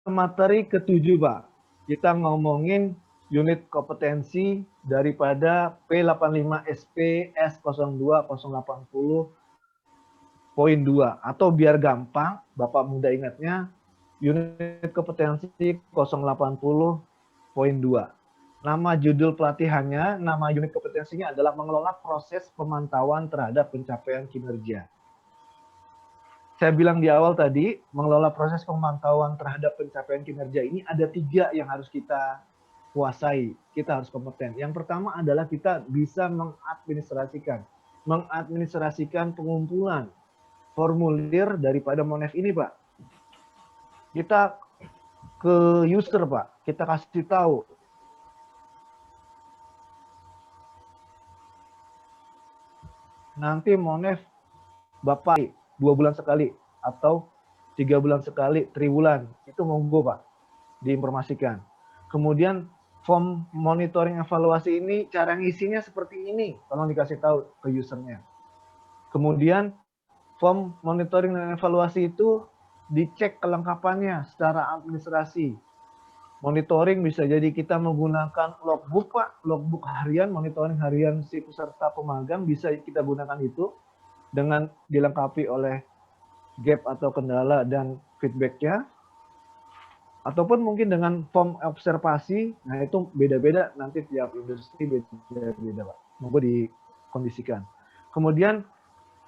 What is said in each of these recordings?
materi ke-7, Pak. Kita ngomongin unit kompetensi daripada P85SP S020810.2, atau biar gampang Bapak mudah ingatnya, unit kompetensi 080.2. Nama judul pelatihannya, nama unit kompetensinya adalah mengelola proses pemantauan terhadap pencapaian kinerja. Saya bilang di awal tadi, mengelola proses pemantauan terhadap pencapaian kinerja ini ada 3 yang harus kita kuasai, kita harus kompeten. Yang pertama adalah kita bisa mengadministrasikan pengumpulan formulir daripada Monef ini, Pak. Kita ke user, Pak, kita kasih tahu nanti Monef Bapak 2 bulan sekali atau 3 bulan sekali, triwulan, itu monggo, Pak, diinformasikan. Kemudian form monitoring evaluasi ini cara ngisinya seperti ini, tolong dikasih tahu ke usernya. Kemudian form monitoring dan evaluasi itu dicek kelengkapannya secara administrasi. Monitoring bisa jadi kita menggunakan logbook, Pak, logbook harian, monitoring harian si peserta pemagang bisa kita gunakan itu dengan dilengkapi oleh gap atau kendala dan feedbacknya, ataupun mungkin dengan form observasi. Nah, itu beda-beda, nanti tiap industri beda-beda, Pak, monggo dikondisikan. Kemudian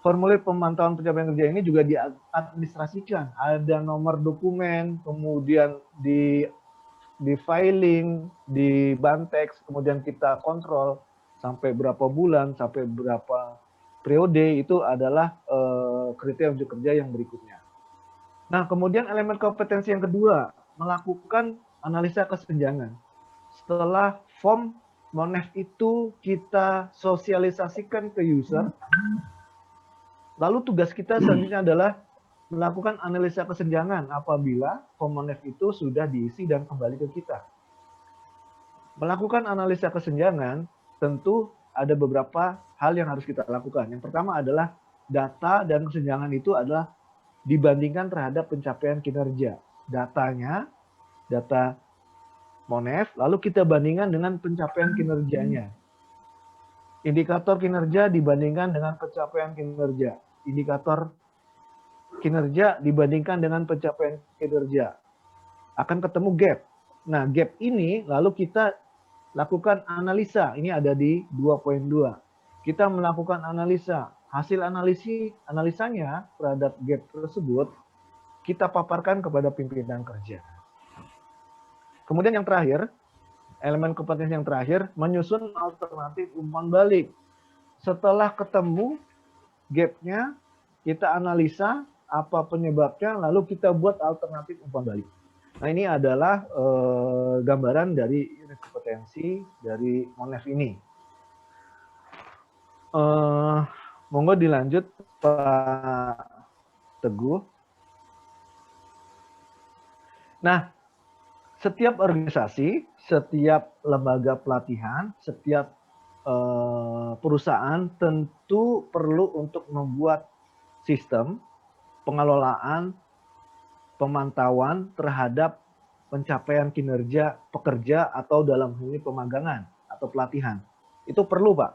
formulir pemantauan pencapaian kerja ini juga diadministrasikan, ada nomor dokumen, kemudian di filing, di bantex, kemudian kita kontrol sampai berapa bulan, sampai berapa periode, itu adalah kriteria unjuk kerja yang berikutnya. Nah, kemudian elemen kompetensi yang kedua, melakukan analisa kesenjangan. Setelah form Monef itu kita sosialisasikan ke user, lalu tugas kita selanjutnya adalah melakukan analisa kesenjangan apabila form Monef itu sudah diisi dan kembali ke kita. Melakukan analisa kesenjangan tentu ada beberapa hal yang harus kita lakukan. Yang pertama adalah data dan kesenjangan itu adalah dibandingkan terhadap pencapaian kinerja. Datanya, data Monef, lalu kita bandingkan dengan pencapaian kinerjanya. Indikator kinerja dibandingkan dengan pencapaian kinerja. Indikator kinerja dibandingkan dengan pencapaian kinerja. Akan ketemu gap. Nah, gap ini lalu kita lakukan analisa. Ini ada di 2.2. Kita melakukan analisa. Hasil analisanya terhadap gap tersebut kita paparkan kepada pimpinan kerja. Kemudian yang terakhir, elemen kompetensi yang terakhir, menyusun alternatif umpan balik. Setelah ketemu gap-nya, kita analisa apa penyebabnya, lalu kita buat alternatif umpan balik. Nah, ini adalah gambaran dari unit kompetensi dari Monef ini. Monggo dilanjut, Pak Teguh. Nah, setiap organisasi, setiap lembaga pelatihan, setiap perusahaan tentu perlu untuk membuat sistem pengelolaan, pemantauan terhadap pencapaian kinerja pekerja atau dalam hal ini pemagangan atau pelatihan. Itu perlu, Pak.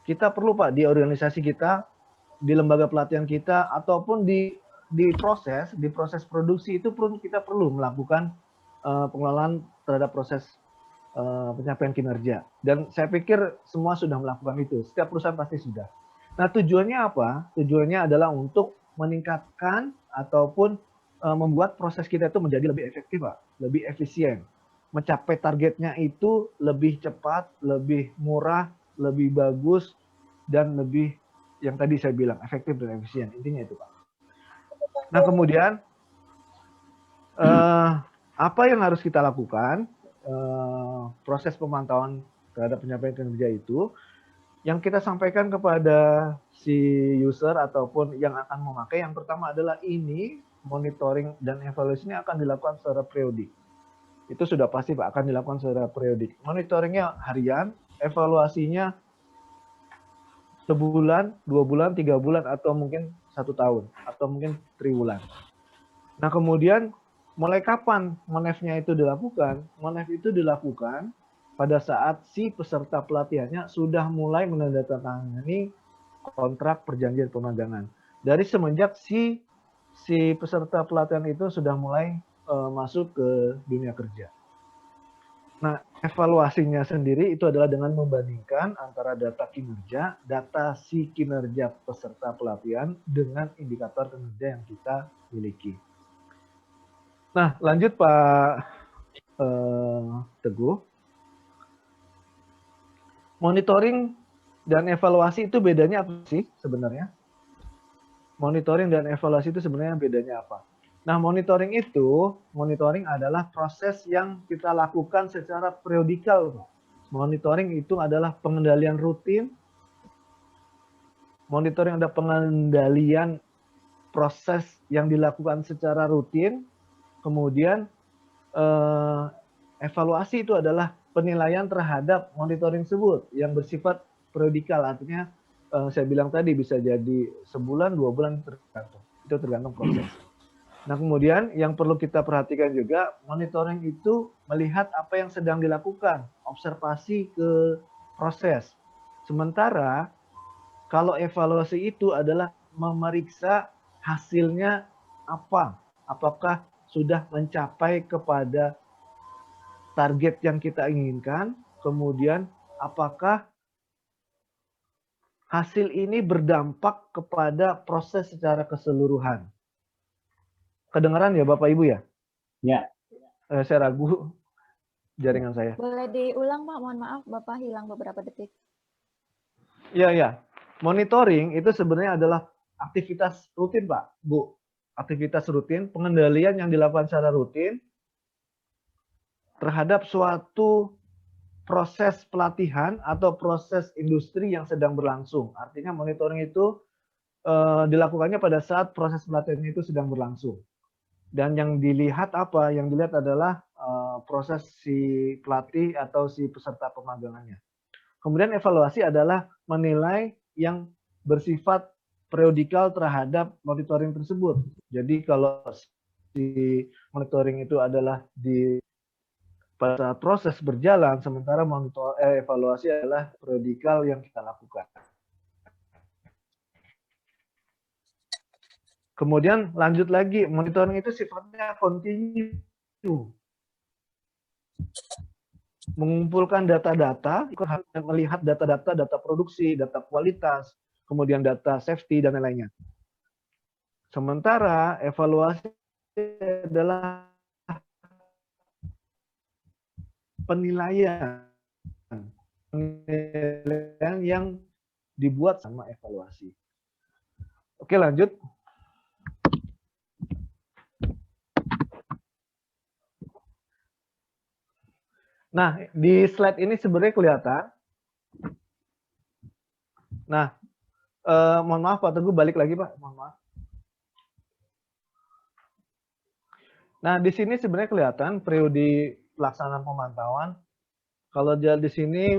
Kita perlu, Pak, di organisasi kita, di lembaga pelatihan kita, ataupun di proses produksi itu kita perlu melakukan pengelolaan terhadap proses pencapaian kinerja. Dan saya pikir semua sudah melakukan itu. Setiap perusahaan pasti sudah. Nah, tujuannya apa? Tujuannya adalah untuk meningkatkan ataupun membuat proses kita itu menjadi lebih efektif, Pak, lebih efisien. Mencapai targetnya itu lebih cepat, lebih murah, lebih bagus, dan lebih, yang tadi saya bilang, efektif dan efisien. Intinya itu, Pak. Nah, kemudian apa yang harus kita lakukan? Proses pemantauan terhadap pencapaian kinerja itu yang kita sampaikan kepada si user ataupun yang akan memakai, yang pertama adalah ini monitoring dan evaluasi ini akan dilakukan secara periodik. Itu sudah pasti, Pak, akan dilakukan secara periodik. Monitoringnya harian, evaluasinya sebulan, 2 bulan, 3 bulan, atau mungkin 1 tahun, atau mungkin triwulan. Nah, kemudian mulai kapan monef-nya itu dilakukan? Monef itu dilakukan pada saat si peserta pelatihannya sudah mulai menandatangani kontrak perjanjian pemagangan. Dari semenjak si peserta pelatihan itu sudah mulai masuk ke dunia kerja. Nah, evaluasinya sendiri itu adalah dengan membandingkan antara data kinerja, data si kinerja peserta pelatihan dengan indikator kinerja yang kita miliki. Nah, lanjut Pak Teguh. Monitoring dan evaluasi itu bedanya apa sih sebenarnya? Monitoring dan evaluasi itu sebenarnya bedanya apa? Nah, monitoring adalah proses yang kita lakukan secara periodikal. Monitoring itu adalah pengendalian rutin. Monitoring ada pengendalian proses yang dilakukan secara rutin. Kemudian evaluasi itu adalah penilaian terhadap monitoring tersebut yang bersifat periodikal. Artinya saya bilang tadi bisa jadi sebulan, 2 bulan tergantung. Itu tergantung proses. Nah, kemudian yang perlu kita perhatikan juga, monitoring itu melihat apa yang sedang dilakukan, observasi ke proses. Sementara kalau evaluasi itu adalah memeriksa hasilnya apa, apakah sudah mencapai kepada target yang kita inginkan, kemudian apakah hasil ini berdampak kepada proses secara keseluruhan. Kedengaran ya Bapak Ibu ya? Ya. Saya ragu jaringan saya. Boleh diulang Pak, mohon maaf Bapak hilang beberapa detik. Iya, ya. Monitoring itu sebenarnya adalah aktivitas rutin Pak, Bu. Aktivitas rutin, pengendalian yang dilakukan secara rutin terhadap suatu proses pelatihan atau proses industri yang sedang berlangsung. Artinya monitoring itu dilakukannya pada saat proses pelatihan itu sedang berlangsung. Dan yang dilihat apa? Yang dilihat adalah proses si pelatih atau si peserta pemagangannya. Kemudian evaluasi adalah menilai yang bersifat periodikal terhadap monitoring tersebut. Jadi kalau si monitoring itu adalah di pada saat proses berjalan, sementara evaluasi adalah periodikal yang kita lakukan. Kemudian lanjut lagi, monitoring itu sifatnya kontinu. Mengumpulkan data-data, melihat data-data, data produksi, data kualitas, kemudian data safety, dan lain-lainnya. Sementara evaluasi adalah penilaian yang dibuat sama evaluasi. Oke, lanjut. Nah, di slide ini sebenarnya kelihatan. Nah, mohon maaf Pak Teguh, balik lagi Pak, mohon maaf. Nah, di sini sebenarnya kelihatan periode pelaksanaan pemantauan. Kalau di sini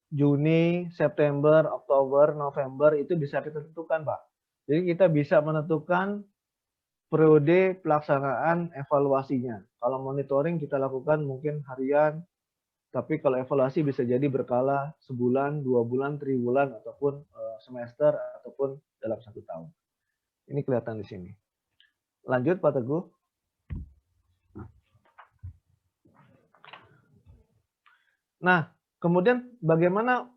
Juni, September, Oktober, November itu bisa ditentukan Pak. Jadi kita bisa menentukan periode pelaksanaan evaluasinya. Kalau monitoring kita lakukan mungkin harian, tapi kalau evaluasi bisa jadi berkala sebulan, 2 bulan, triwulan, ataupun semester, ataupun dalam 1 tahun. Ini kelihatan di sini. Lanjut Pak Teguh. Nah, kemudian bagaimana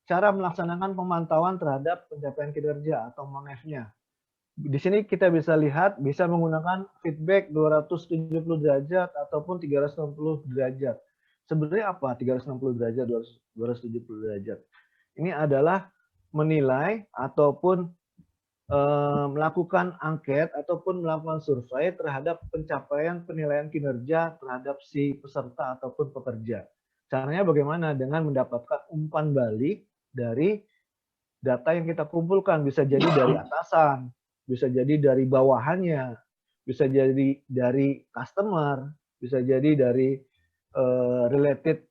cara melaksanakan pemantauan terhadap pencapaian kinerja atau monef-nya? Di sini kita bisa lihat, bisa menggunakan feedback 270 derajat ataupun 360 derajat. Sebenarnya apa 360 derajat, 270 derajat? Ini adalah menilai ataupun melakukan angket ataupun melakukan survei terhadap pencapaian penilaian kinerja terhadap si peserta ataupun pekerja. Caranya bagaimana? Dengan mendapatkan umpan balik dari data yang kita kumpulkan. Bisa jadi dari atasan, bisa jadi dari bawahannya, bisa jadi dari customer, bisa jadi dari related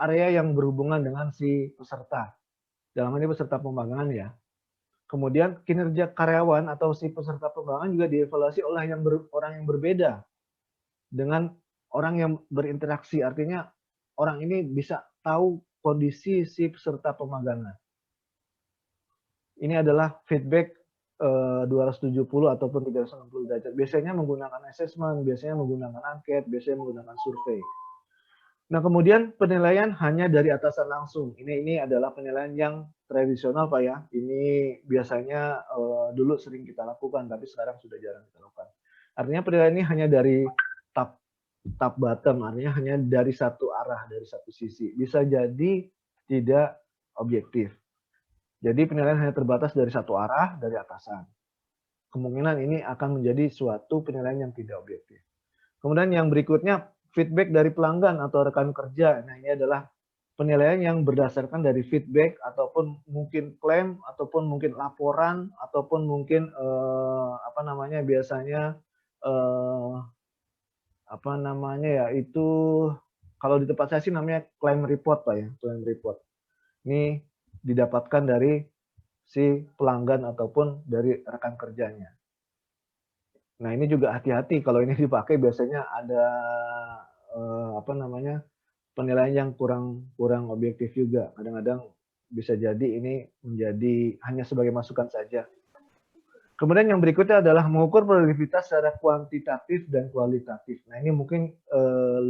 area yang berhubungan dengan si peserta. Dalam hal ini peserta pemagangan ya. Kemudian kinerja karyawan atau si peserta pengembangan juga dievaluasi oleh orang yang berbeda dengan orang yang berinteraksi. Artinya orang ini bisa tahu kondisi si peserta pemagangan. Ini adalah feedback 270 ataupun 360 derajat. Biasanya menggunakan assessment, biasanya menggunakan angket, biasanya menggunakan survei. Nah, kemudian penilaian hanya dari atasan langsung. Ini adalah penilaian yang tradisional, Pak ya. Ini biasanya dulu sering kita lakukan, tapi sekarang sudah jarang kita lakukan. Artinya penilaian ini hanya dari top bottom, artinya hanya dari satu arah, dari satu sisi. Bisa jadi tidak objektif. Jadi penilaian hanya terbatas dari satu arah, dari atasan. Kemungkinan ini akan menjadi suatu penilaian yang tidak objektif. Kemudian yang berikutnya, feedback dari pelanggan atau rekan kerja. Nah, ini adalah penilaian yang berdasarkan dari feedback ataupun mungkin klaim ataupun mungkin laporan ataupun mungkin biasanya itu kalau di tempat saya sih namanya claim report, Pak ya, claim report. Ini didapatkan dari si pelanggan ataupun dari rekan kerjanya. Nah, ini juga hati-hati kalau ini dipakai biasanya ada penilaian yang kurang objektif juga. Kadang-kadang bisa jadi ini menjadi hanya sebagai masukan saja. Kemudian yang berikutnya adalah mengukur produktivitas secara kuantitatif dan kualitatif. Nah, ini mungkin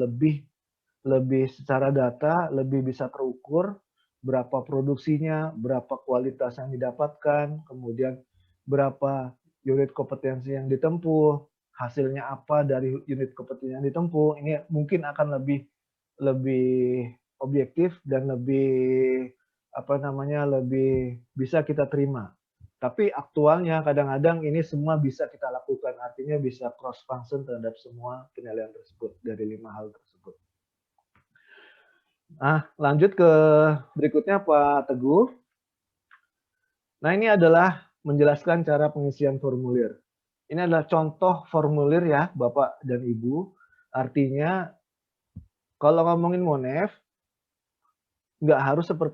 lebih secara data, lebih bisa terukur berapa produksinya, berapa kualitas yang didapatkan, kemudian berapa unit kompetensi yang ditempuh, hasilnya apa dari unit kompetensi yang ditempuh. Ini mungkin akan lebih objektif dan lebih bisa kita terima. Tapi aktualnya kadang-kadang ini semua bisa kita lakukan, artinya bisa cross function terhadap semua penilaian tersebut dari 5 hal tersebut. Nah, lanjut ke berikutnya Pak Teguh. Nah, ini adalah menjelaskan cara pengisian formulir. Ini adalah contoh formulir ya, Bapak dan Ibu. Artinya, kalau ngomongin Monef, nggak harus seperti